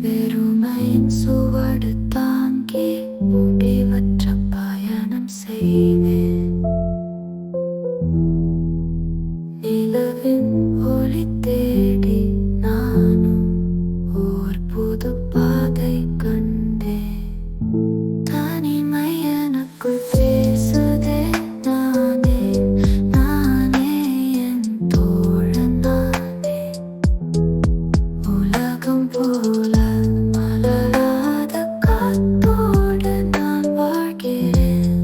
வெறுமையின் சுவடு தாங்கி முடிவற்ற பயணம் செய்வேன். நிலவின் ஒளி தேடி நானும் ஓர் புது பாதை கண்டேன். தனிமை எனக்குள் பேசுதே, நானே நானே என் தோழன் நானே. உலகம் போல மலராத காத்தோடு நான் வாழ்கிறேன்.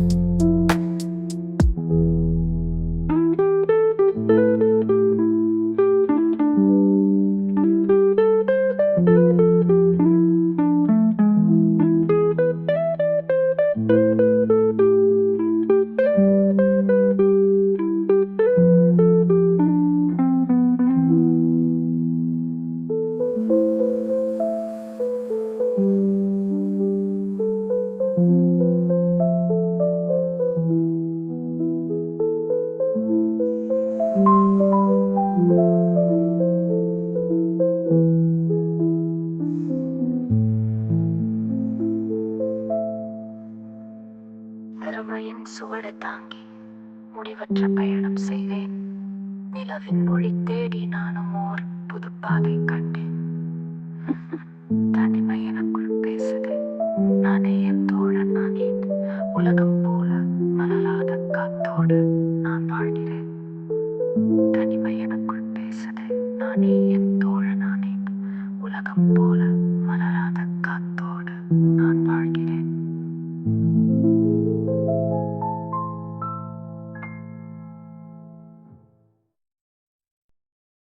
வெறுமையின் சுவடு தாங்கி முடிவற்ற பயணம் செய்தேன். நிலவின் ஒளி தேடி நானும் ஓர் புது பாதை கண்டேன். தனிமை எனக்குள் பேசுது, நானே என் தோழன் நானே. உலகம் போல மலராத காத்தோடு நான் வாழ்கிறேன். தனிமை எனக்குள் பேசுது, நானே என் தோழன் நானே. உலகம் போல